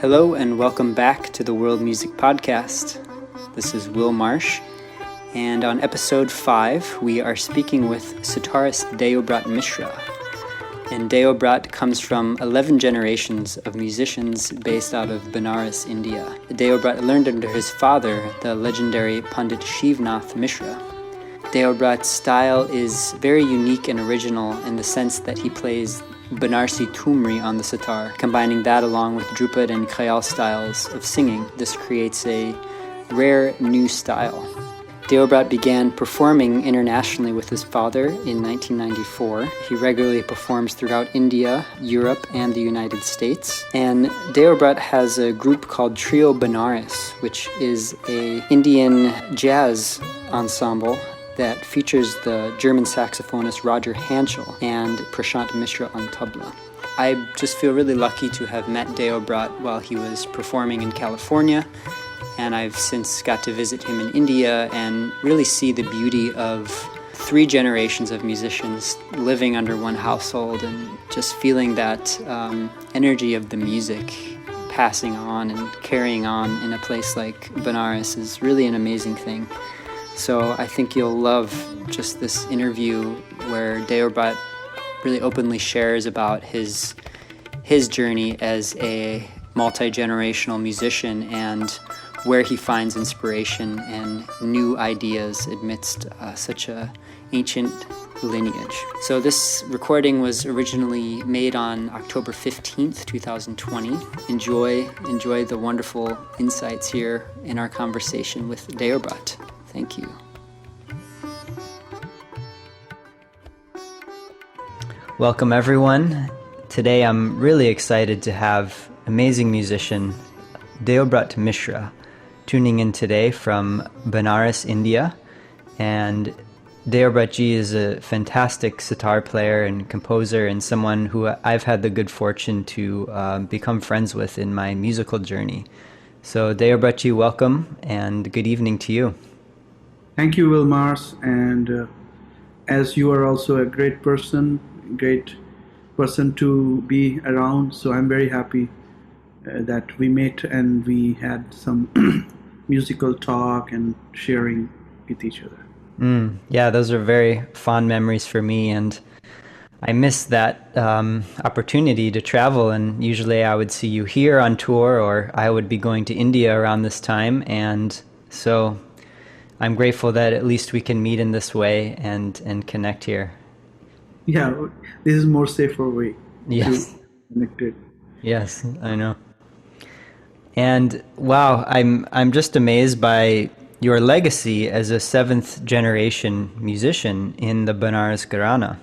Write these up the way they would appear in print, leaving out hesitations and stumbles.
Hello and welcome back to the World Music Podcast. This is Will Marsh, and on episode 5 we are speaking with Sitarist Deobrat Mishra. And Deobrat comes from 11 generations of musicians based out of Benares, India. Deobrat learned under his father, the legendary Pandit Shivnath Mishra. Deobrat's style is very unique and original in the sense that he plays Banarsi Tumri on the sitar. Combining that along with Drupad and Khayal styles of singing, this creates a rare new style. Deobrat began performing internationally with his father in 1994. He regularly performs throughout India, Europe, and the United States. And Deobrat has a group called Trio Benares, which is an Indian jazz ensemble that features the German saxophonist Roger Hanschel and Prashant Mishra on tabla. I just feel really lucky to have met Deobrat while he was performing in California, and I've since got to visit him in India and really see the beauty of 3 generations of musicians living under one household and just feeling that energy of the music passing on and carrying on in a place like Benares is really an amazing thing. So I think you'll love just this interview where Deobrat really openly shares about his journey as a multi-generational musician and where he finds inspiration and new ideas amidst such a ancient lineage. So this recording was originally made on October 15th, 2020. Enjoy the wonderful insights here in our conversation with Deobrat. Thank you. Welcome everyone. Today I'm really excited to have amazing musician Deobrat Mishra tuning in today from Benares, India. And Deobrat ji is a fantastic sitar player and composer and someone who I've had the good fortune to become friends with in my musical journey. So Deobrat ji, welcome and good evening to you. Thank you, Will Marsh, and as you are also a great person to be around, so I'm very happy that we met and we had some musical talk and sharing with each other. Yeah, those are very fond memories for me, and I miss that opportunity to travel, and usually I would see you here on tour or I would be going to India around this time, and so I'm grateful that at least we can meet in this way and connect here. Yeah, this is more safer way. Yes. To connect it. Yes, I know. And wow, I'm just amazed by your legacy as a 7th generation musician in the Benares Gharana.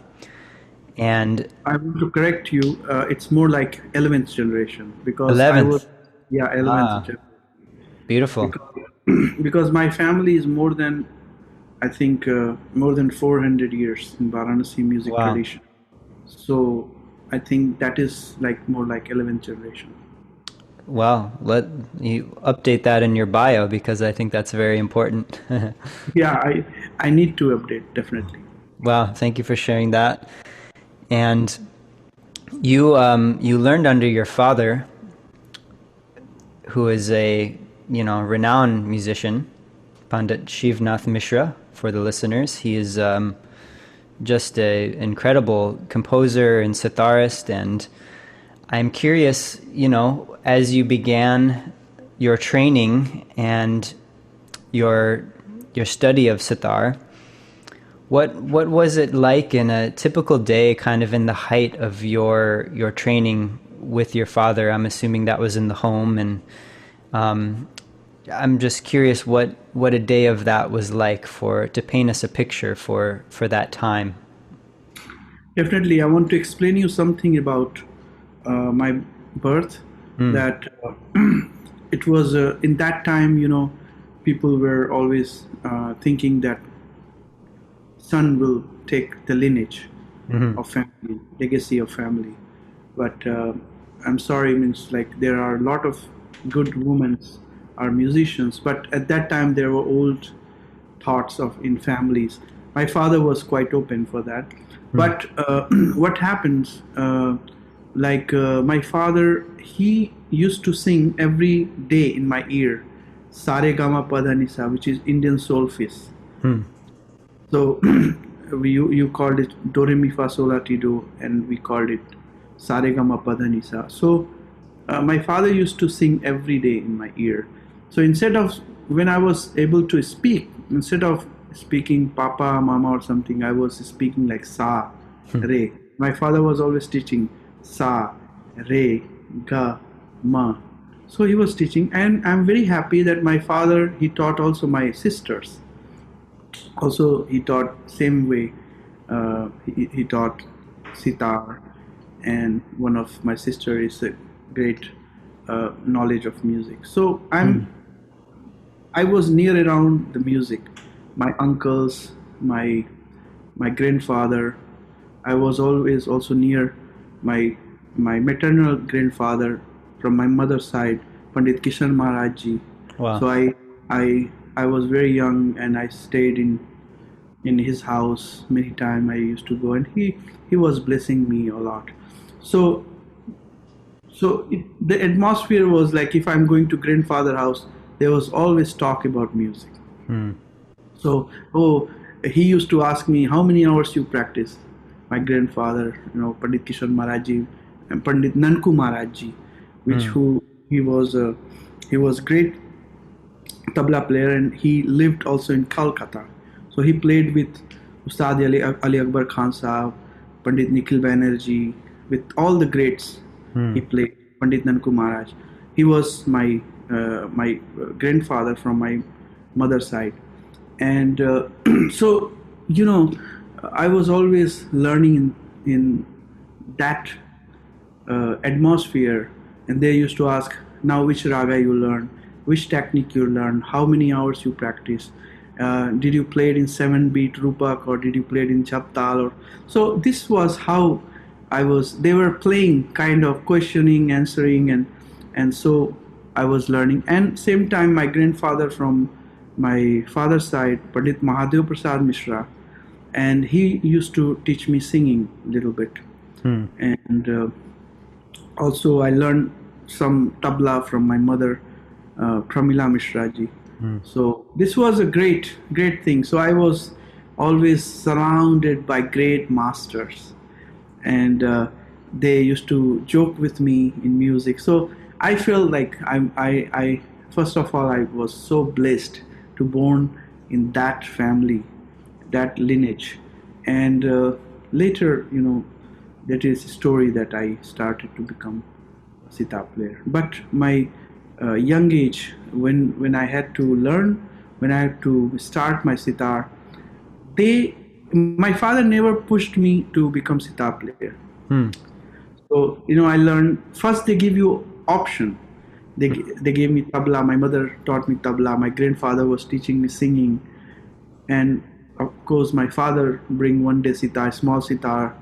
And I want to correct you. It's more like 11th generation because 11th. 11th generation. Beautiful. Because my family is more than 400 years in Varanasi music tradition. So I think that is more like 11th generation. Well, let you update that in your bio because I think that's very important. Yeah, I need to update, definitely. Wow, thank you for sharing that. And you learned under your father, who is a renowned musician, Pandit Shivnath Mishra, for the listeners. He is just an incredible composer and sitarist, and I'm curious, as you began your training and your study of sitar, what was it like in a typical day, kind of in the height of your training with your father? I'm assuming that was in the home, and I'm just curious what a day of that was like to paint us a picture for that time. Definitely, I want to explain you something about my birth. That it was in that time, people were always thinking that son will take the lineage of family, legacy of family. But I'm sorry, there are a lot of good women are musicians, but at that time there were old thoughts in families. My father was quite open for that. But what happens, my father, he used to sing every day in my ear, Sare Gama Pada Nisa, which is Indian solfege. So you called it Do Re Mi Fa Sol La Ti Do, and we called it Sare Gama Pada Nisa. So my father used to sing every day in my ear. So instead of, when I was able to speak, instead of speaking Papa, Mama or something, I was speaking like Sa, Re. My father was always teaching Sa, Re, Ga, Ma. So he was teaching, and I'm very happy that my father, he taught also my sisters. Also, he taught same way. He taught sitar, and one of my sister is a great knowledge of music. So I was near around the music. My uncles, my grandfather. I was always also near my maternal grandfather from my mother's side, Pandit Kishan Maharaj Ji. Wow. So I was very young, and I stayed in his house many times. I used to go, and he was blessing me a lot. So the atmosphere was like, if I'm going to grandfather house, there was always talk about music. So he used to ask me, how many hours you practice? My grandfather, Pandit Kishan Maharaj Ji and Pandit Nanku Maharaj Ji, he was great tabla player, and he lived also in Calcutta. So he played with Ustad Ali Akbar Khan Sahab, Pandit Nikhil Banerjee, with all the greats. He played. Pandit Nanku Maharaj. He was my grandfather from my mother's side, and so I was always learning in that atmosphere. And they used to ask, now which raga you learn, which technique you learn, how many hours you practice, did you play it in 7-beat rupak, or did you play it in chaptal? Or so this was how they were playing, kind of questioning, answering, and so I was learning. And same time, my grandfather from my father's side, Pandit Mahadev Prasad Mishra, and he used to teach me singing a little bit. And also I learned some tabla from my mother, Pramila Mishra ji. So this was a great thing. So I was always surrounded by great masters, and they used to joke with me in music. So I felt like I first of all, I was so blessed to born in that family, that lineage. And later, that is a story that I started to become a sitar player. But my young age, when I had to learn, when I had to start my sitar, my father never pushed me to become sitar player. So I learned first. They give you option. They gave me tabla. My mother taught me tabla. My grandfather was teaching me singing, and of course my father bring one day sitar, small sitar,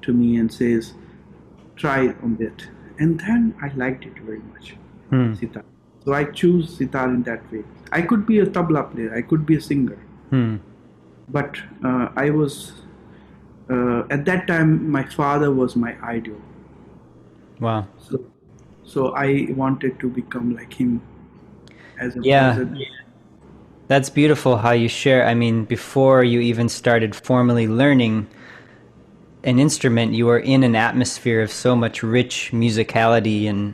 to me and says, try on that. And then I liked it very much, sitar. So I choose sitar in that way. I could be a tabla player. I could be a singer. But I was, at that time, my father was my idol. Wow. So I wanted to become like him as a That's beautiful how you share. I mean, before you even started formally learning an instrument, you were in an atmosphere of so much rich musicality and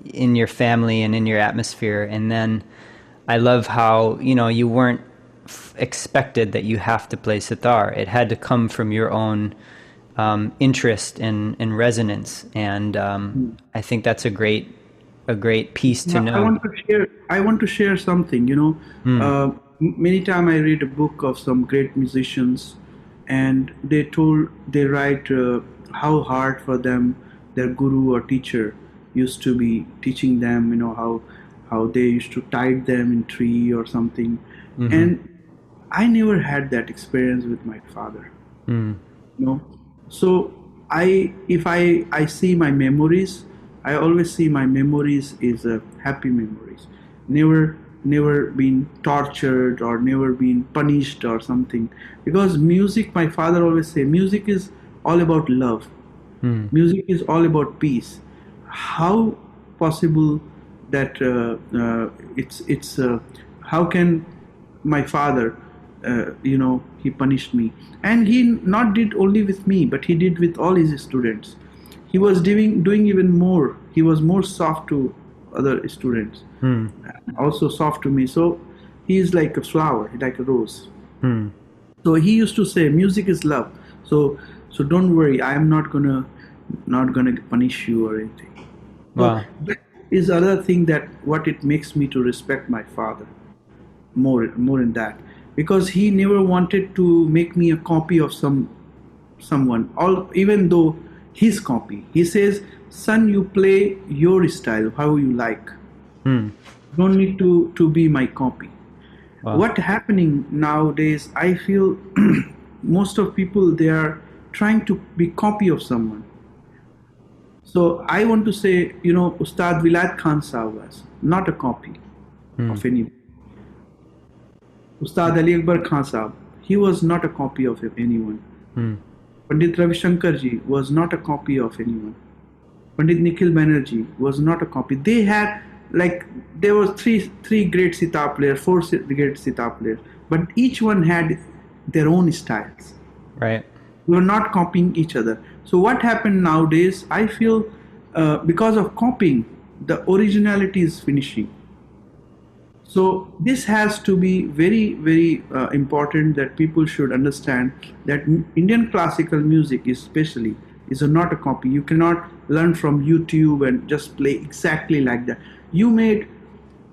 in your family and in your atmosphere. And then I love how, you weren't expected that you have to play sitar. It had to come from your own interest and resonance. And I think that's a great piece to know. I want to share something, many times I read a book of some great musicians, and they write how hard for them their guru or teacher used to be teaching them, how they used to tie them in tree or something. And I never had that experience with my father. So if I see my memories, I always see my memories is happy memories. Never been tortured or never been punished or something. Because music, my father always say, music is all about love. Music is all about peace. how possible that it's how can my father he punished me, and he not did only with me, but he did with all his students. He was doing even more. He was more soft to other students, also soft to me. So he is like a flower, like a rose. So he used to say, music is love. So don't worry, I am not gonna punish you or anything. Wow. So that is other thing that what it makes me to respect my father more in that, because he never wanted to make me a copy of someone, even though his copy. He says, son, you play your style how you like. Don't need to be my copy. Wow. What happening nowadays, I feel most of people, they are trying to be copy of someone. So I want to say, Ustad Vilayat Khan Sahab was not a copy of anyone. Ustad Ali Akbar Khan Sahab, he was not a copy of anyone. Pandit Ravi Shankar ji was not a copy of anyone. Pandit Nikhil Banerjee was not a copy. They had, there were three great sitar players, four great sitar players, but each one had their own styles. Right. We were not copying each other. So what happened nowadays, I feel because of copying, the originality is finishing. So this has to be very, very important, that people should understand that Indian classical music especially is not a copy. You cannot learn from YouTube and just play exactly like that. You made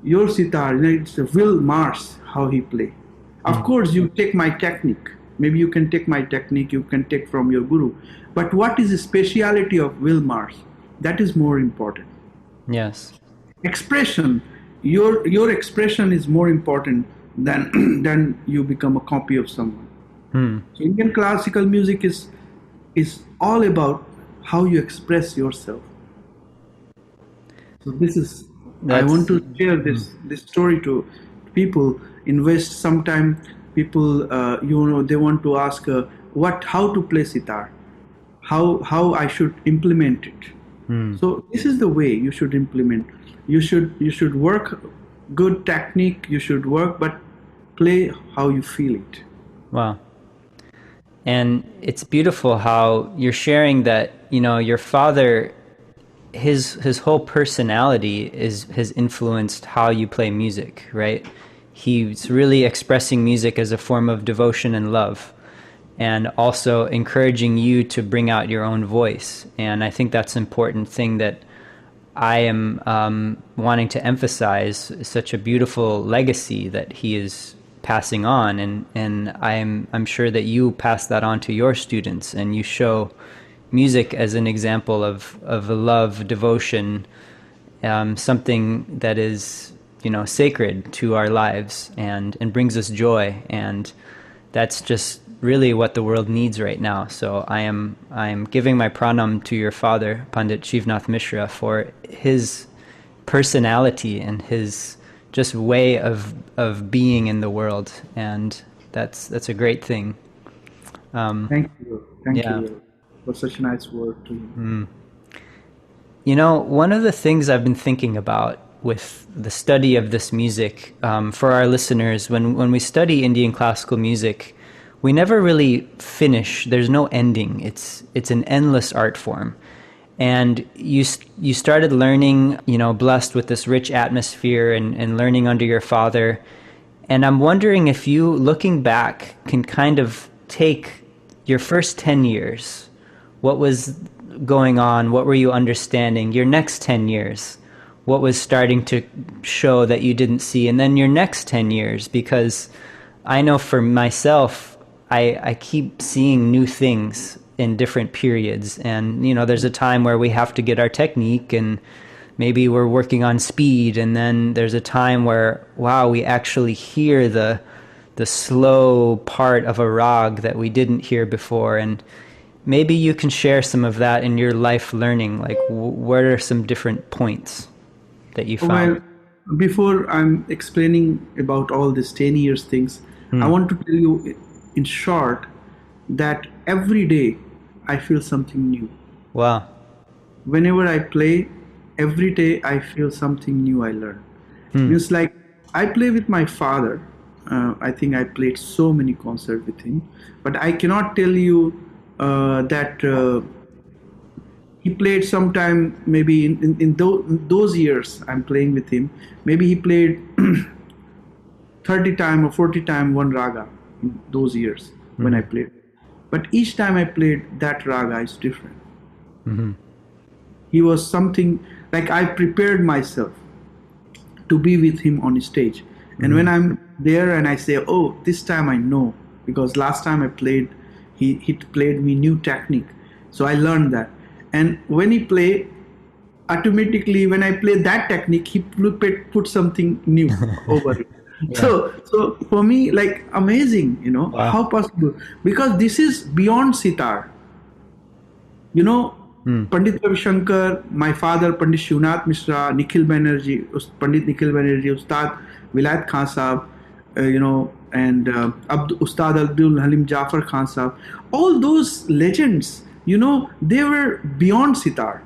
your sitar, it's Will Marsh, how he play. Of course, you take my technique. Maybe you can take my technique, you can take from your guru. But what is the speciality of Will Marsh? That is more important. Yes. Expression. Your expression is more important than you become a copy of someone. So Indian classical music is all about how you express yourself. So I want to share this story to people. In West, sometimes people they want to ask how to play sitar, how I should implement it. So this is the way you should implement. You should work good technique. You should work, but play how you feel it. Wow. And it's beautiful how you're sharing that, your father, his whole personality has influenced how you play music, right? He's really expressing music as a form of devotion and love, and also encouraging you to bring out your own voice. And I think that's an important thing that I am wanting to emphasize, such a beautiful legacy that he is passing on, and I'm sure that you pass that on to your students, and you show music as an example of a love, devotion, something that is sacred to our lives and brings us joy, and that's just really what the world needs right now. So I am giving my pranam to your father, Pandit Shivnath Mishra, for his personality and his just way of being in the world, and that's a great thing. Thank you for such a nice word to you. One of the things I've been thinking about with the study of this music, for our listeners, when we study Indian classical music, we never really finish. There's no ending. It's an endless art form. And you started learning, blessed with this rich atmosphere and learning under your father. And I'm wondering if you, looking back, can kind of take your first 10 years. What was going on? What were you understanding? Your next 10 years, what was starting to show that you didn't see? And then your next 10 years, because I know for myself, I keep seeing new things in different periods. And, there's a time where we have to get our technique, and maybe we're working on speed. And then there's a time where, wow, we actually hear the slow part of a rag that we didn't hear before. And maybe you can share some of that in your life learning. Like, what are some different points that you found? Well, before I'm explaining about all these 10 years things, I want to tell you in short that every day I feel something new. Wow. Whenever I play, every day I feel something new I learn. It's like I play with my father. I think I played so many concerts with him, but I cannot tell you that he played sometime maybe in those years I'm playing with him. Maybe he played 30 time or 40 time one raga in those years when I played. But each time I played that raga is different. He was something like I prepared myself to be with him on stage. And when I'm there and I say, oh, this time I know, because last time I played, he played me new technique. So I learned that. And when he played, automatically when I play that technique, he put something new over it. So for me, like amazing, how possible? Because this is beyond sitar. Pandit Ravi Shankar, my father, Pandit Shivnath Mishra, Pandit Nikhil Banerjee, Ustad Vilayat Khan Sahab, and Ustad Abdul Halim Jafar Khan Sahab, all those legends, they were beyond sitar.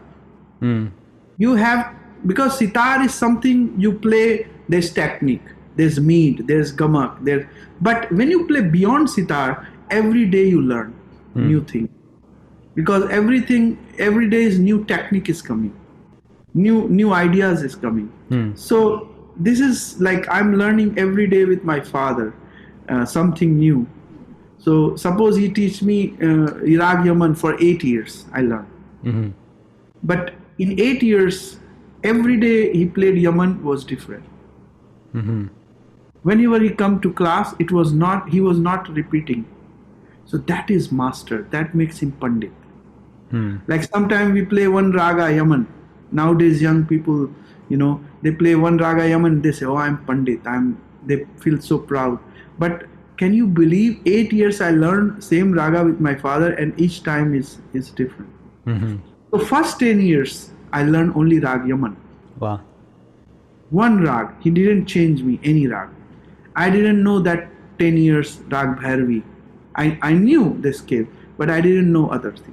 You have, because sitar is something you play, there's technique, there's mead, there's gamak, but when you play beyond sitar, every day you learn new things. Because every day is new technique is coming, new ideas is coming. So this is like I'm learning every day with my father something new. So suppose he teach me Iraq Yaman for 8 years, I learn. But in 8 years, every day he played Yaman was different. Whenever he come to class, he was not repeating. So that is master. That makes him Pandit. Like sometimes we play one raga Yaman. Nowadays young people, they play one raga Yaman, they say, oh, I'm Pandit. They feel so proud. But can you believe 8 years I learned same raga with my father, and each time is different. So first 10 years I learned only rag Yaman. Wow. One rag. He didn't change me any rag. I didn't know that 10 years rag Bhairavi. I knew the scale, but I didn't know other things.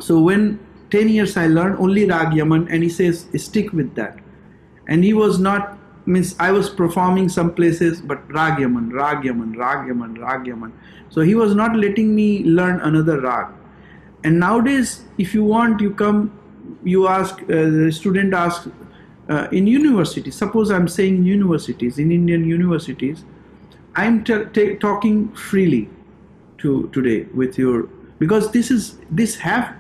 So when 10 years I learned only rag Yaman, and he says stick with that. And he was not, I was performing some places, but rag Yaman, rag Yaman, rag Yaman, rag Yaman. So he was not letting me learn another rag. And nowadays, if you want, you come, you ask, the student asks, in universities, suppose I'm saying universities, in Indian universities, I'm talking freely today with your, because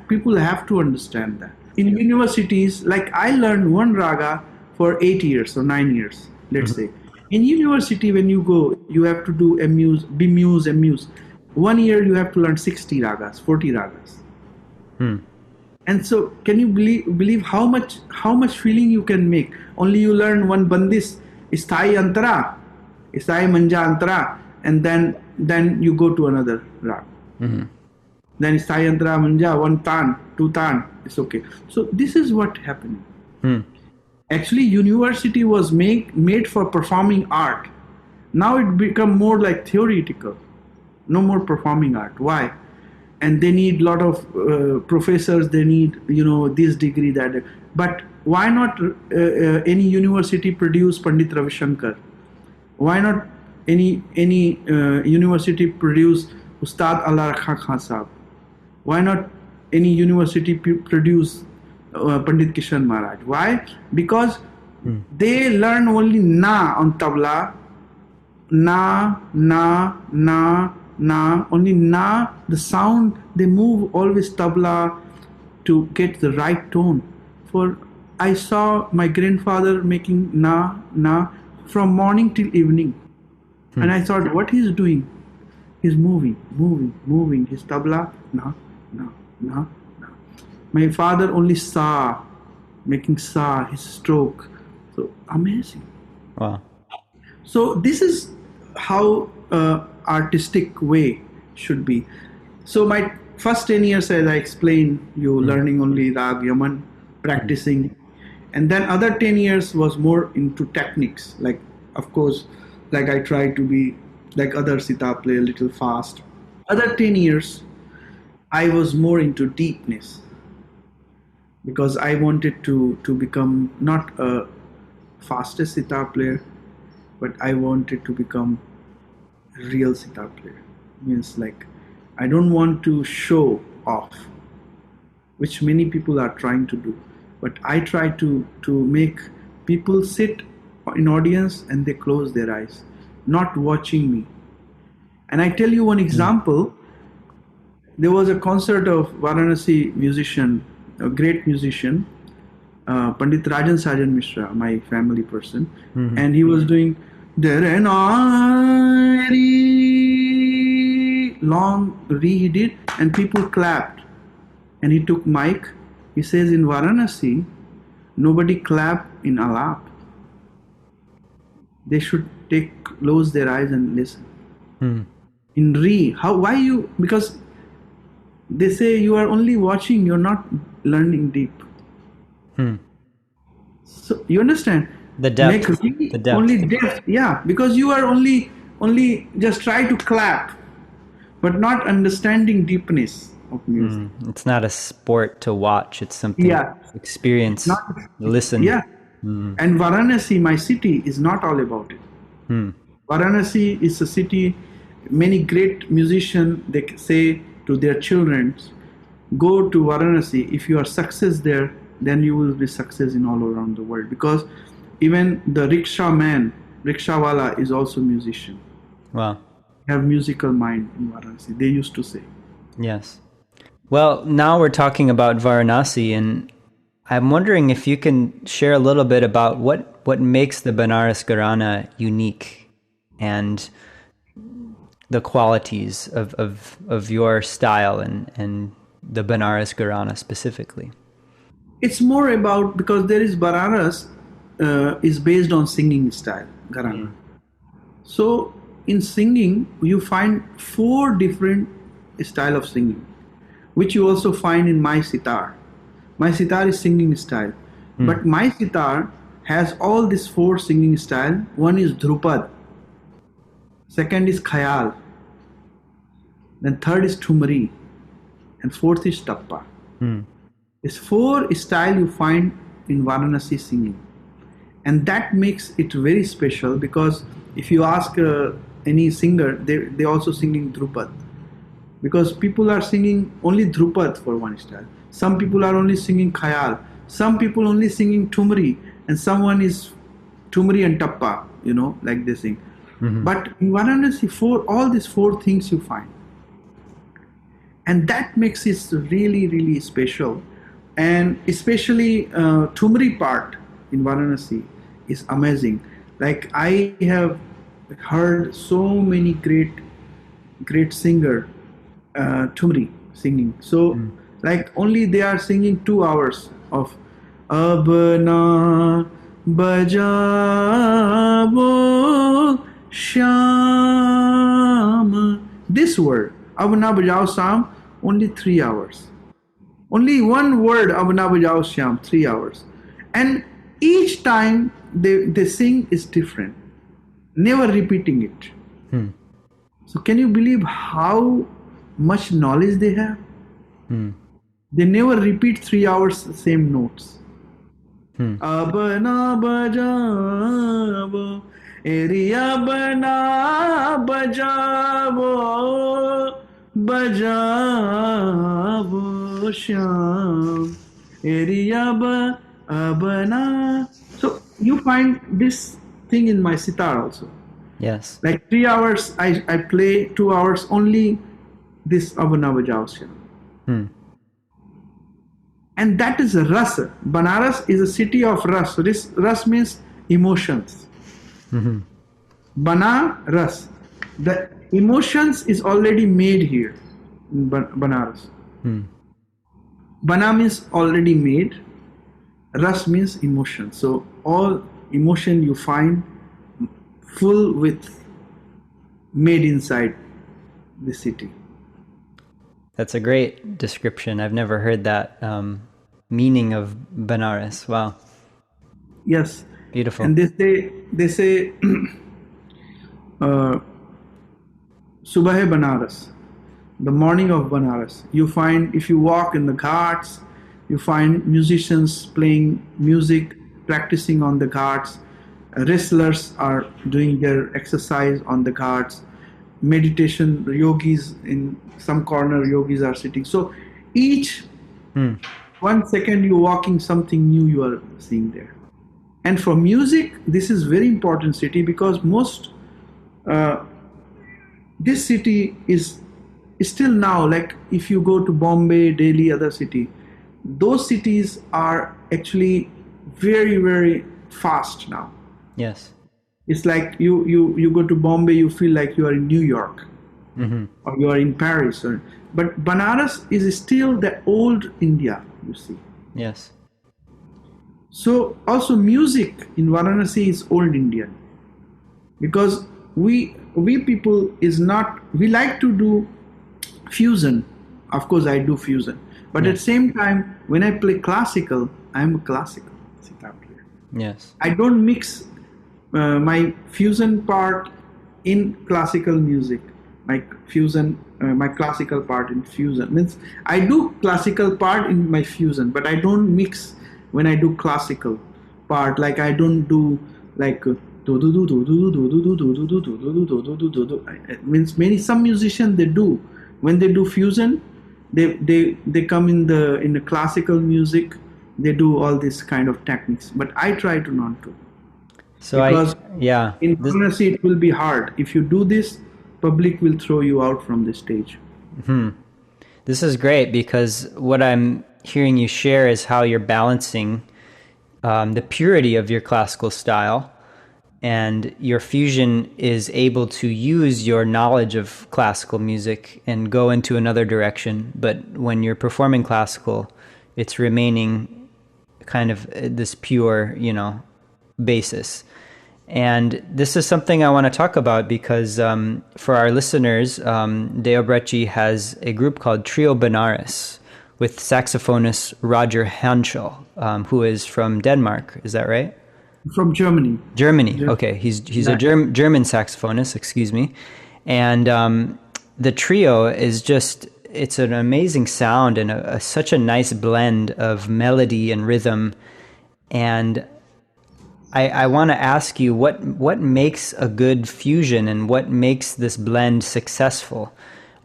people have to understand that. In universities, like I learned one raga for 8 years or 9 years, let's say. In university, when you go, you have to do amuse, bemuse, amuse. 1 year you have to learn 60 ragas, 40 ragas. And so, can you believe how much feeling you can make? Only you learn one bandis, isthai antara, isthai manja antara, and then you go to another rag. Then isthai antara manja, one tan, two tan, it's okay. So this is what happened. Actually, university was made for performing art. Now it become more like theoretical. No more performing art. Why? And they need lot of professors. They need this degree, that. But why not any university produce Pandit Ravi Shankar? Why not any university produce Ustad Allah Rakha Khan Sahab? Why not any university produce Pandit Kishan Maharaj? Why? Because they learn only na on tabla, na, only na, the sound, they move always tabla to get the right tone. For I saw my grandfather making na from morning till evening. And I thought, what he's doing? He's moving, his tabla, na. My father only sa, making sa, his stroke. So amazing. Wow. So this is how artistic way should be. So my first 10 years, as I explained, you learning only rag Yaman, practicing. And then other 10 years was more into techniques. Like, of course, like I tried to be like other sitar play a little fast. Other 10 years, I was more into deepness. because I wanted to become not a fastest sitar player, but I wanted to become a real sitar player. Means like I don't want to show off, which many people are trying to do, but I try to make people sit in audience and they close their eyes, not watching me. And I tell you one example. There was a concert of Varanasi musician, a great musician, Pandit Shivnath Mishra, my family person, and he was doing long re he did, and people clapped, and he took mic. He says in Varanasi, nobody clap in alap. They should close their eyes and listen. In re, why you? Because they say you are only watching, you're not learning deep. So you understand? The depth. Make the depth. only depth, yeah. Because you are only just try to clap, but not understanding deepness of music. It's not a sport to watch. It's something experience, listen. Yeah. And Varanasi, my city, is not all about it. Varanasi is a city, many great musicians, they say to their children, go to Varanasi. If you are success there, then you will be success in all around the world. Because even the rickshawala is also musician. Wow. Have musical mind in Varanasi, they used to say. Yes. Well, now we're talking about Varanasi, and I'm wondering if you can share a little bit about what makes the Benares Gharana unique and the qualities of your style and the Benares Gharana specifically. It's more about, because there is Benares is based on singing style, Gharana. So in singing, you find 4 different style of singing, which you also find in my sitar. My sitar is singing style, but my sitar has all these 4 singing style. One is Dhrupad, second is Khayal, then third is Thumri, and fourth is Tappa. These 4 style you find in Varanasi singing, and that makes it very special. Because if you ask any singer, they also singing Dhrupad, because people are singing only Dhrupad for one style. Some people are only singing Khayal, some people only singing Thumri, and someone is Thumri and Tappa, like they sing. But in Varanasi, all these 4 things you find, and that makes it really, really special. And especially Thumri part in Varanasi is amazing. Like I have heard so many great singer Thumri singing. So like only they are singing 2 hours of Abna Bajabo Sham. This word, Abna Bajao Sham, only 3 hours. Only one word, Abna Bajao Sham, 3 hours. And each time they sing is different, never repeating it. So can you believe how much knowledge they have? They never repeat 3 hours the same notes. Abna bajabo, area bana bajabo, bajabo sham, area abana. So you find this thing in my sitar also. Yes. Like 3 hours, I play 2 hours only this Abna bajao sham. And that is ras. Benares is a city of ras. Ras means emotions. Benares, the emotions is already made here in Benares. Bana means already made. Ras means emotion. So all emotion you find full with made inside the city. That's a great description. I've never heard that meaning of Benares. Wow. Yes. Beautiful. And they say surbahar Benares, the morning of Benares. You find if you walk in the ghats, You find musicians playing music, practicing on the ghats. Wrestlers are doing their exercise on the ghats. Meditation, yogis in some corner, yogis are sitting. So each 1 second you're walking, something new you are seeing there. And for music, this is very important city because most this city is still now, like if you go to Bombay, Delhi, other city, those cities are actually very, very fast now. Yes. It's like you go to Bombay, you feel like you are in New York or you are in Paris. But Benares is still the old India, you see. Yes. So also music in Varanasi is old Indian, because we people is not, we like to do fusion. Of course I do fusion, but at the same time when I play classical, I'm a classical sitar player. Yes. I don't mix my fusion part in classical music. My classical part in fusion means I do classical part in my fusion, but I don't mix when I do classical part. Like I don't do like means some musicians they do when they do fusion, they come in the classical music, they do all this kind of techniques, but I try to not do. So because in this, Varanasi it will be hard. If you do this, public will throw you out from the stage. This is great because what I'm hearing you share is how you're balancing the purity of your classical style, and your fusion is able to use your knowledge of classical music and go into another direction. But when you're performing classical, it's remaining kind of this pure, basis. And this is something I want to talk about because for our listeners, Deobratji has a group called Trio Benares with saxophonist Roger Hanschel, who is from Denmark. Is that right? From Germany. Germany. Okay, he's a German saxophonist. Excuse me. And the trio is it's an amazing sound and such a nice blend of melody and rhythm. And I want to ask you what makes a good fusion and what makes this blend successful.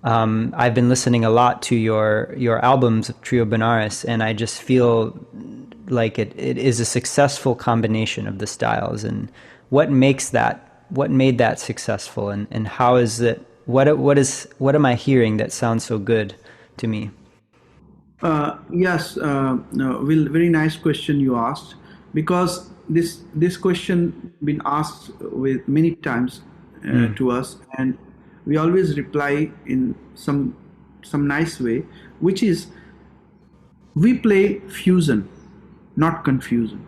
I've been listening a lot to your albums of Trio Benares, and I just feel like it is a successful combination of the styles. And what made that successful, and how is it? What am I hearing that sounds so good to me? Yes, Will, very nice question you asked, because this question been asked with many times to us, and we always reply in some nice way, which is we play fusion, not confusion.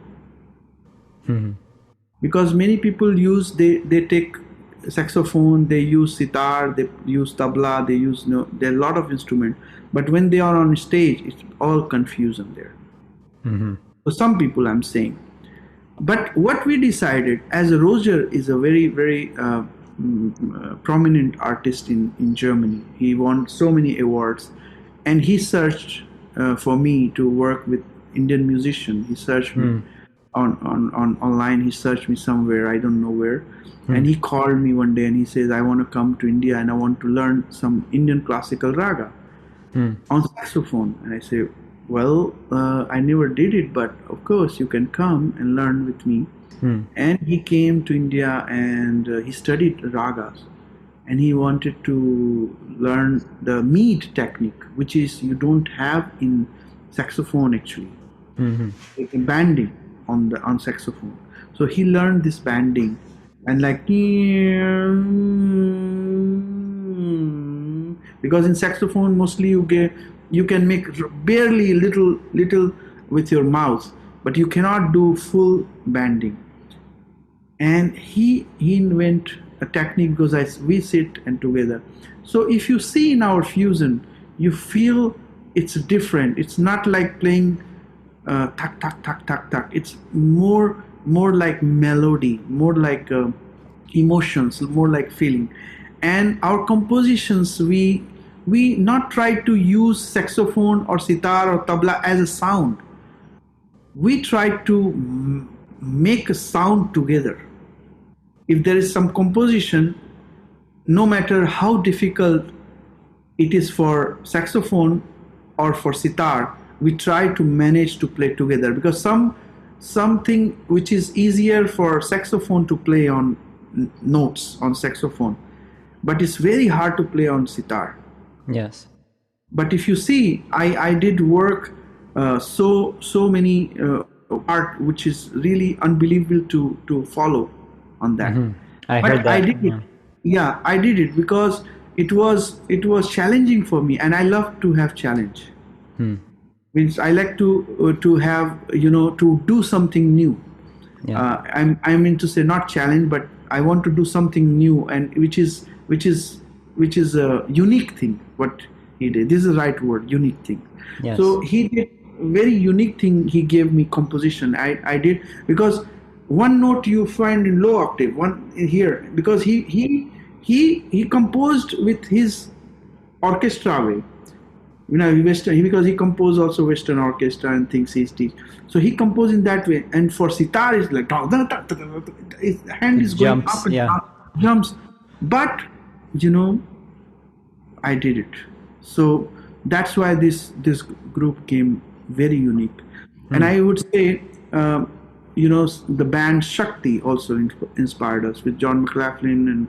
Because many people they take saxophone, they use sitar, they use tabla, they use there are a lot of instruments, but when they are on stage, it's all confusion there. For some people, I'm saying. But what we decided, as Roger is a very, very prominent artist in Germany, he won so many awards, and he searched for me to work with Indian musician. He searched me on online. He searched me somewhere, I don't know where, and he called me one day and he says, I want to come to India and I want to learn some Indian classical raga on saxophone. And I say, well, I never did it, but of course you can come and learn with me. And he came to India and he studied ragas, and he wanted to learn the mead technique, which is you don't have in saxophone actually. It's a banding on saxophone. So he learned this banding and like, because in saxophone mostly you can make barely little with your mouth, but you cannot do full banding. And he invent a technique because we sit and together. So if you see in our fusion, you feel it's different. It's not like playing tak tak tak tak tak. It's more like melody, more like emotions, more like feeling. And our compositions, we we not try to use saxophone or sitar or tabla as a sound. We try to make a sound together. If there is some composition, no matter how difficult it is for saxophone or for sitar, we try to manage to play together, because something which is easier for saxophone to play on notes on saxophone, but it's very hard to play on sitar. Yes. But if you see, I did work so many art which is really unbelievable to follow on that. I heard that. I did it. Yeah, I did it because it was challenging for me, and I love to have challenge. Means I like to have, to do something new. Yeah. I'm into say not challenge, but I want to do something new, and which is a unique thing. What he did, this is the right word, unique thing. Yes. So he did very unique thing. He gave me composition. I did, because one note you find in low octave, one here, because he composed with his orchestra way. Western, because he composed also Western orchestra and things he's teach. So he composed in that way. And for sitar, it's like his hand is going jumps, up and up, jumps. But I did it. So that's why this group came very unique. And I would say, the band Chaity also inspired us, with John McLaughlin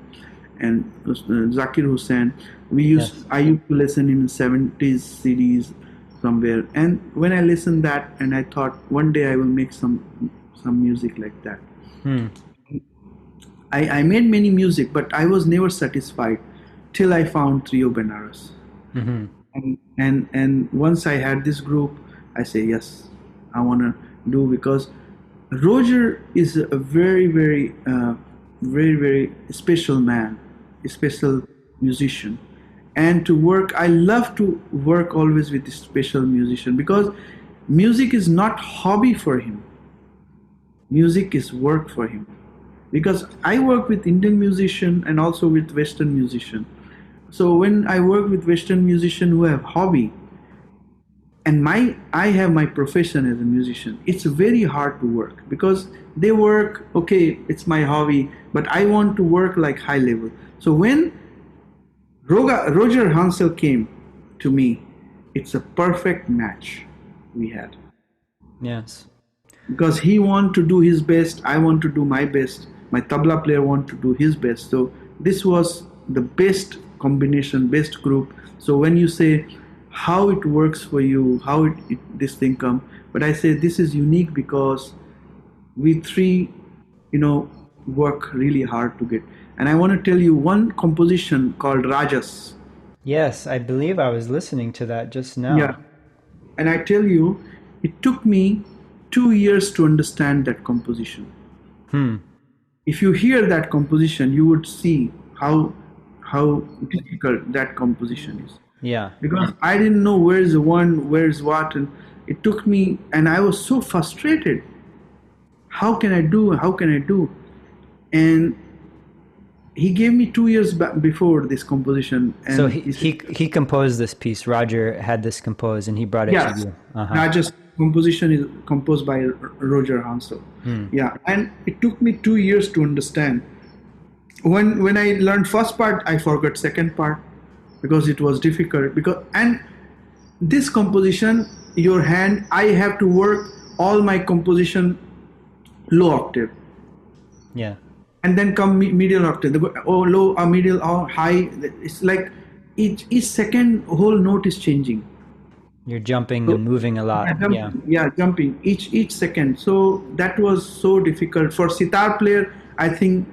and Zakir Hussain. I used to listen in 70s CDs somewhere, and when I listened that, and I thought one day I will make some music like that. I made many music, but I was never satisfied till I found Trio Benares. And once I had this group, I say yes, I want to do, because Roger is a very, very, very, very special man, a special musician. And to work, I love to work always with a special musician, because music is not hobby for him. Music is work for him. Because I work with Indian musician and also with Western musician. So when I work with Western musician who have hobby, and I have my profession as a musician, it's very hard to work, because they work, okay, it's my hobby, but I want to work like high level. So when Roger Hansel came to me, it's a perfect match we had. Yes. Because he want to do his best, I want to do my best, my tabla player want to do his best. So this was the best combination, best group. So when you say how it works for you, how this thing come, but I say this is unique because we three, work really hard to get. And I want to tell you one composition called Rajas. Yes, I believe I was listening to that just now. Yeah. And I tell you, it took me 2 years to understand that composition. If you hear that composition, you would see how difficult that composition is. Yeah. Because I didn't know where's the one, where's what, and it took me, and I was so frustrated. How can I do? And he gave me 2 years before this composition. And so he composed this piece. Roger had this composed, and he brought it to you. Raja's composition is composed by Roger Hansel. Yeah, and it took me 2 years to understand. When I learned first part, I forgot second part because it was difficult. And this composition, your hand, I have to work all my composition low octave. Yeah. And then come middle octave, low or middle or high. It's like each second whole note is changing. You're jumping and moving a lot. Jumping each second. So that was so difficult for sitar player. I think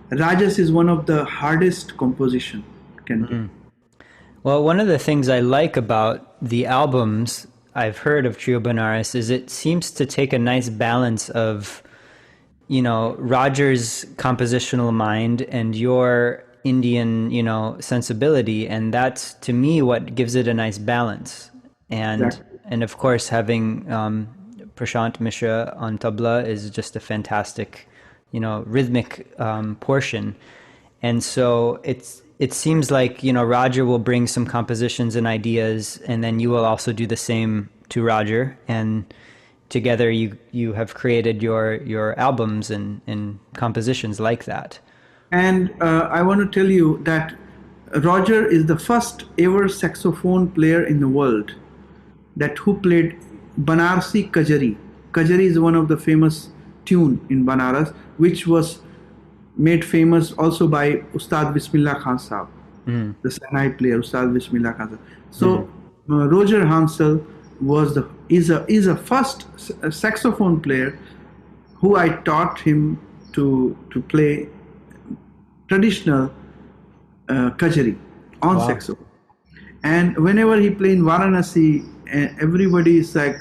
Rajas is one of the hardest composition can do. Well, one of the things I like about the albums I've heard of Trio Benares is it seems to take a nice balance of, Roger's compositional mind and your Indian, sensibility. And that's, to me, what gives it a nice balance. And of course, having Prashant Mishra on tabla is just a fantastic, rhythmic portion. And so it seems like, Roger will bring some compositions and ideas, and then you will also do the same to Roger, and together you have created your albums and compositions like that. And I want to tell you that Roger is the first ever saxophone player in the world that who played Banarsi Kajari. Kajari is one of the famous tune in Banaras, which was made famous also by Ustad Bismillah Khan Sahab, the Sahnai player, Ustad Bismillah Khan Sahab. So Roger Hansel is a first saxophone player who I taught him to play traditional Kajari on saxophone. And whenever he played in Varanasi, everybody is like,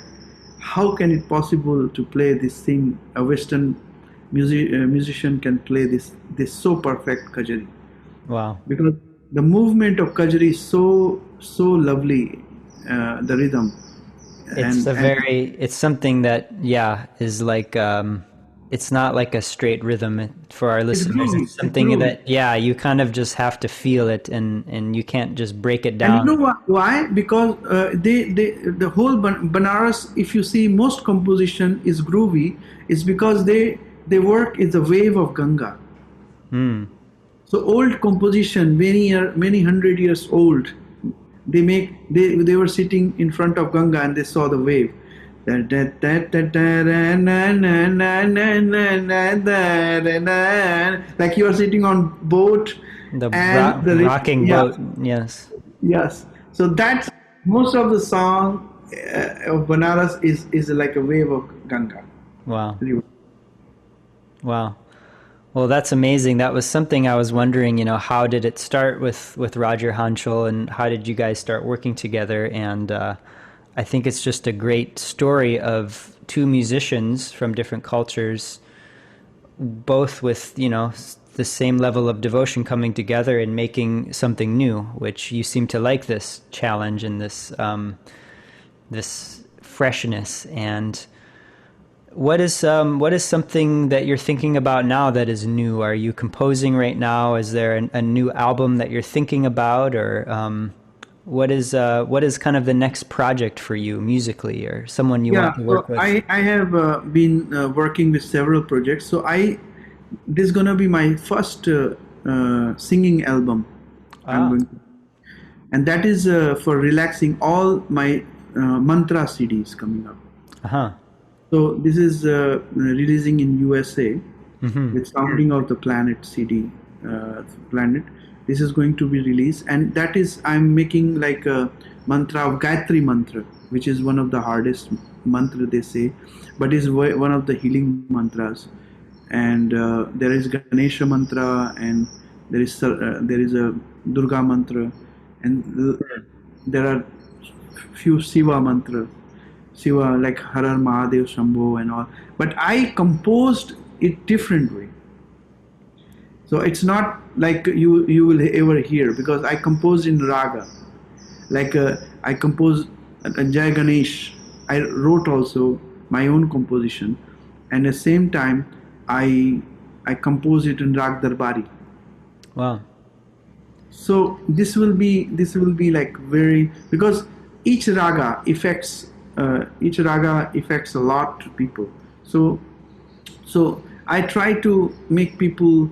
how can it possible to play this thing? A Western musician can play this so perfect Kajari. Wow! Because the movement of Kajari is so lovely, the rhythm. It's something that is like it's not like a straight rhythm for our listeners. It's something that you kind of just have to feel it, and you can't just break it down. And you know why? Because the whole Banaras, if you see, most composition is groovy. It's because they work in the wave of Ganga. So old composition, many hundred years old, they were sitting in front of Ganga and they saw the wave. Like you are sitting on boat, the rocking boat. Yes. So that's most of the song of Banaras is like a wave of Ganga. Wow. Well, that's amazing. That was something I was wondering, how did it start with Roger Hanschel, and how did you guys start working together? And I think it's just a great story of two musicians from different cultures, both with, the same level of devotion coming together and making something new, which you seem to like this challenge and this freshness. And what is something that you're thinking about now that is new? Are you composing right now? Is there a new album that you're thinking about, or what is kind of the next project for you musically, or someone you want to work with? I have been working with several projects. So this is gonna be my first singing album. And that is for relaxing. All my mantra CDs coming up. So this is releasing in USA with Sounding of the Planet CD. Planet. This is going to be released, and that is I'm making like a mantra of Gayatri mantra, which is one of the hardest mantra they say, but is one of the healing mantras. And there is Ganesha mantra, and there is a Durga mantra, and there are few Shiva mantra. Shiva, like Har Har Mahadev Shambho and all. But I composed it different way. So it's not like you will ever hear, because I composed in raga. Like I composed Jai Ganesh. I wrote also my own composition, and at the same time I composed it in Rag Darbari. Wow. So this will be like very, because each raga affects a lot to people. So I try to make people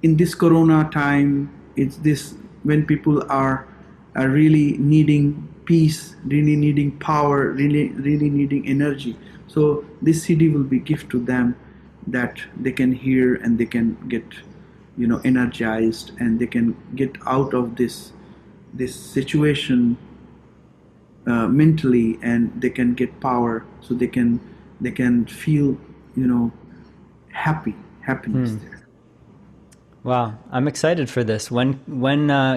in this Corona time. It's this when people are really needing peace, really needing power, really needing energy. So this CD will be gift to them, that they can hear and they can get energized, and they can get out of this situation mentally, and they can get power, so they can feel happiness there. Wow, I'm excited for this. When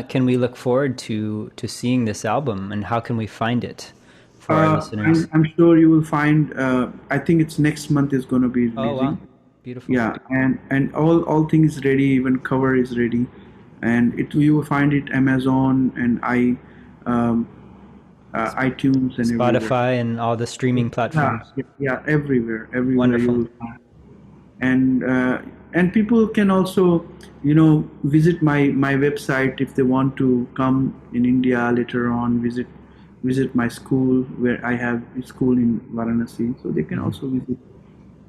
can we look forward to seeing this album, and how can we find it for our listeners? I'm sure you will find. I think it's next month is going to be releasing. Oh wow, beautiful. Yeah, and all things ready, even cover is ready, and you will find it Amazon and iTunes and Spotify everywhere. And all the streaming platforms. Yeah, everywhere Wonderful. you will find. and people can also, visit my website if they want to come in India later on, visit my school where I have a school in Varanasi, so they can also visit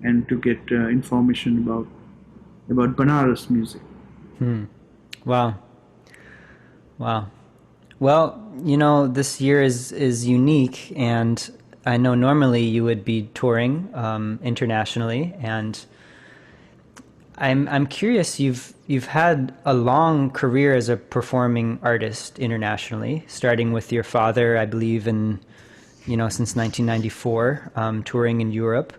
and to get information about Benares music. Wow. Well, this year is unique, and I know normally you would be touring internationally, and I'm curious. You've had a long career as a performing artist internationally, starting with your father, I believe, since 1994, touring in Europe.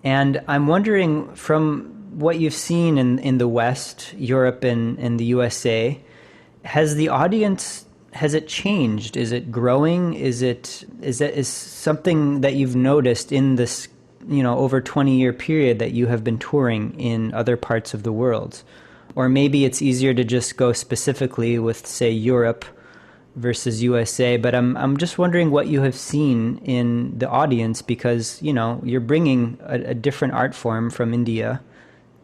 And I'm wondering, from what you've seen in the West, Europe, and the USA, has the audience, has it changed? Is it growing? Is something that you've noticed in this, over 20-year period that you have been touring in other parts of the world? Or maybe it's easier to just go specifically with, say, Europe versus USA, but I'm just wondering what you have seen in the audience, because, you're bringing a different art form from India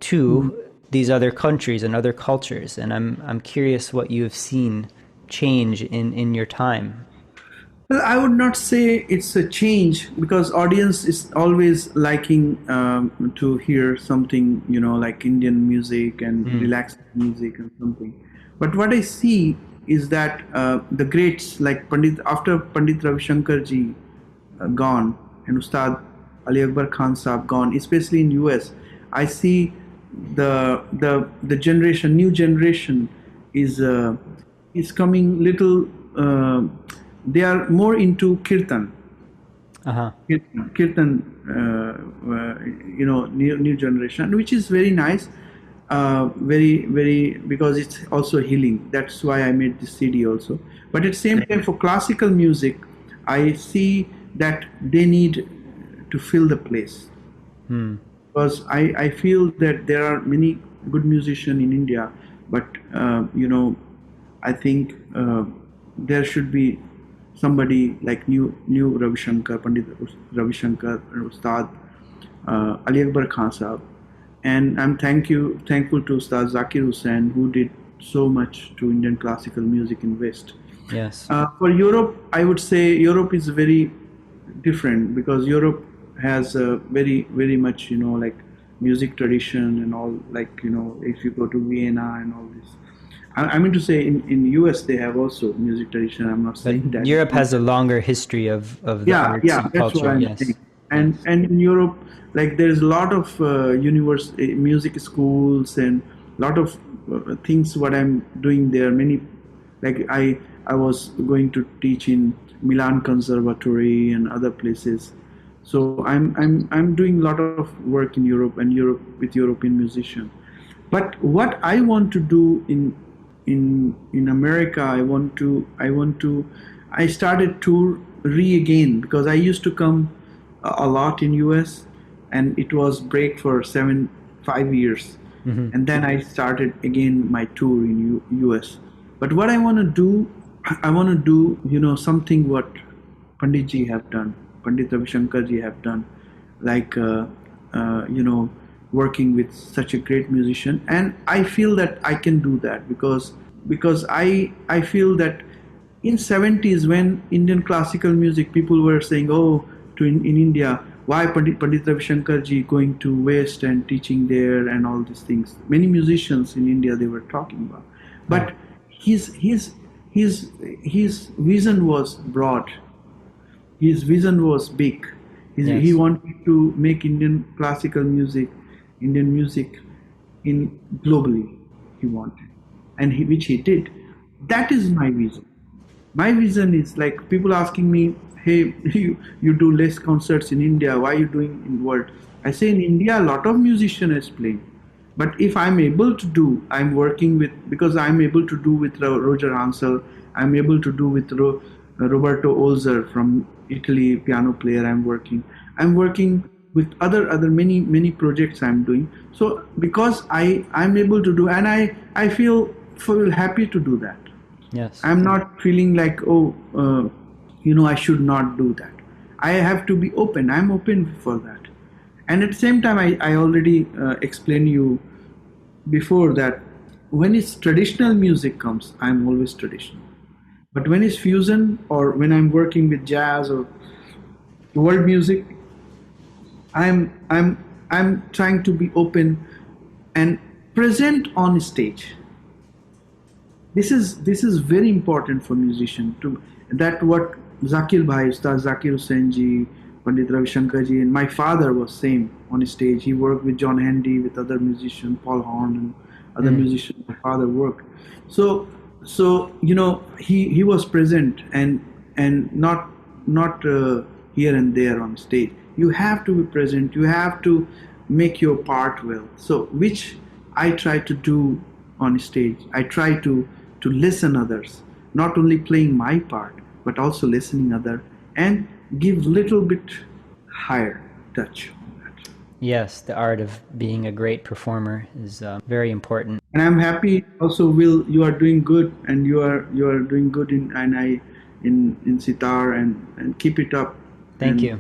to these other countries and other cultures, and I'm curious what you have seen change in your time. Well, I would not say it's a change, because audience is always liking to hear something, like Indian music and relaxed music and something. But what I see is that the greats like after Pandit Ravi Shankar ji gone, and Ustad Ali Akbar Khan Saab gone, especially in US, I see the new generation is coming little. They are more into kirtan. Kirtan, new generation, which is very nice. Very, very, because it's also healing. That's why I made this CD also. But at the same time, for classical music, I see that they need to fill the place. Because I feel that there are many good musicians in India, but I think there should be somebody like new Ravi Shankar, Pandit Ravi Shankar, Ustad Ali Akbar Khan Saab. And I'm thankful to Ustad Zakir Hussain, who did so much to Indian classical music in West. Yes. For Europe, I would say Europe is very different, because Europe has a very, very much, like music tradition and all, like, if you go to Vienna and all this. I mean to say in US they have also music tradition. I'm not saying that. Europe has a longer history of the arts and that's culture. what I'm saying. And in Europe, like, there's a lot of music schools and a lot of things what I'm doing there. Many, like I was going to teach in Milan Conservatory and other places. So I'm doing a lot of work in Europe with European musicians. But what I want to do in America, I started to again, because I used to come a lot in US, and it was break for 5 years, and then I started again my tour in US. But what I want to do, something what Pandit ji have done, Pandit Ravi Shankar ji have done, like working with such a great musician. And I feel that I can do that, because I feel that in 70s, when Indian classical music, people were saying, in India, why Pandit Ravi Shankar ji going to West and teaching there and all these things. Many musicians in India, they were talking about. But his vision was broad. His vision was big. He wanted to make Indian classical music, Indian music in globally. He wanted, and which he did. That is my vision. My vision is like people asking me, hey, you do less concerts in India, why are you doing in world? I say in India, a lot of musicians is playing. But if I'm able to do, I'm working with, because I'm able to do with Roger Hansel, I'm able to do with Roberto Olzer from Italy, piano player. I'm working with other many projects I'm doing. So because I'm able to do, and I feel happy to do that. Yes. I'm not feeling like I should not do that. I have to be open. I'm open for that. And at the same time, I already explained you before that, when it's traditional music comes, I'm always traditional. But when it's fusion or when I'm working with jazz or world music, I'm trying to be open and present on stage. This is very important for musician to that what Zakir Bhai, Ustad Zakir Hussain ji, Pandit Ravi Shankar ji, and my father was same on stage. He worked with John Handy, with other musicians, Paul Horn, and other musicians. My father worked. So he was present and not here and there on stage. You have to be present. You have to make your part well. So which I try to do on stage. I try to listen others, not only playing my part, but also listening other and give little bit higher touch on that. Yes, the art of being a great performer is very important. And I'm happy also, Will, you are doing good, and you are doing good in sitar, and keep it up. Thank you.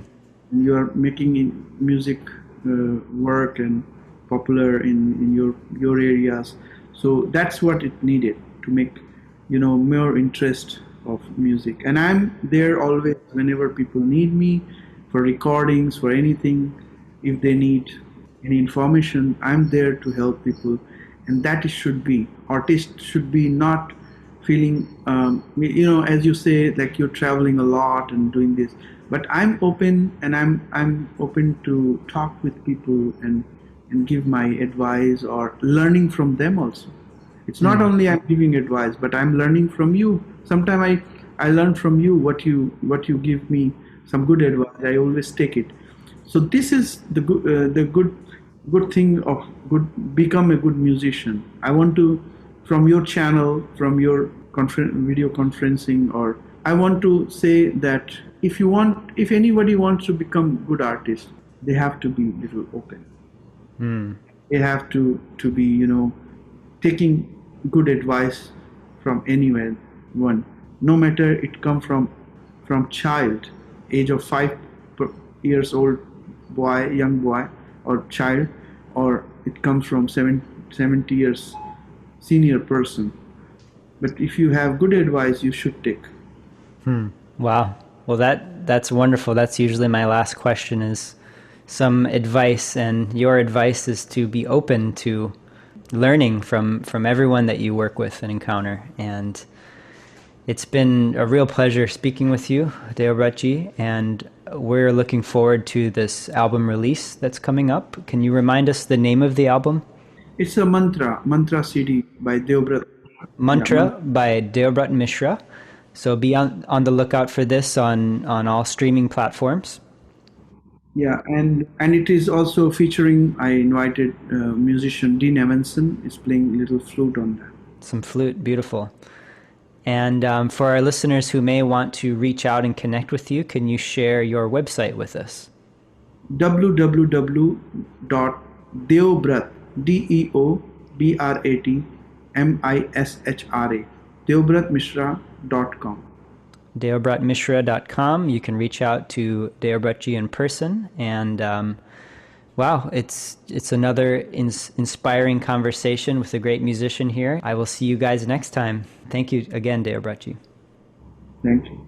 And you are making music work and popular in your areas. So that's what it needed to make more interest of music. And I'm there always whenever people need me for recordings, for anything. If they need any information, I'm there to help people. And that should be, artists should be not feeling, as you say, like you're traveling a lot and doing this. But I'm open, and I'm open to talk with people and give my advice or learning from them also. It's not only I'm giving advice, but I'm learning from you. Sometimes I learn from you what you give me, some good advice. I always take it. So this is the good thing of become a good musician. I want to, from your channel, from your video conferencing, or I want to say that if anybody wants to become good artist, they have to be little open. They have to be taking good advice from anyone, no matter it come from child, age of 5 years old young boy or child, or it comes from 70 years senior person. But if you have good advice, you should take. Wow. Well, that's wonderful. That's usually my last question, is some advice, and your advice is to be open to learning from everyone that you work with and encounter. And it's been a real pleasure speaking with you, Deobratji, and we're looking forward to this album release that's coming up. Can you remind us the name of the album? It's a mantra CD by Deobrat. Mantra by Deobrat Mishra. So be on the lookout for this on all streaming platforms. Yeah, and it is also featuring, I invited musician Dean Evanson is playing little flute on that. Some flute, beautiful. And for our listeners who may want to reach out and connect with you, can you share your website with us? www.deobrat, DEOBRAT deobratmishra.com. deobratmishra.com. You can reach out to Deobratji in person, and wow, it's another inspiring conversation with a great musician here. I will see you guys next time. Thank you again, Deobratji. Thank you.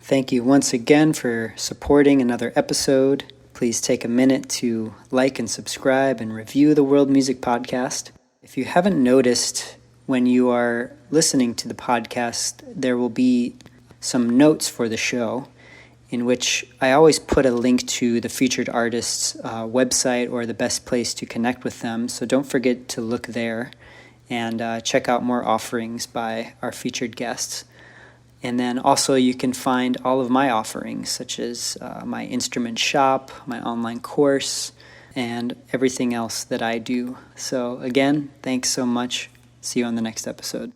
Thank you once again for supporting another episode. Please take a minute to like and subscribe and review the World Music Podcast. If you haven't noticed, when you are listening to the podcast, there will be some notes for the show, in which I always put a link to the featured artist's website or the best place to connect with them. So don't forget to look there and check out more offerings by our featured guests. And then also you can find all of my offerings, such as my instrument shop, my online course, and everything else that I do. So again, thanks so much. See you on the next episode.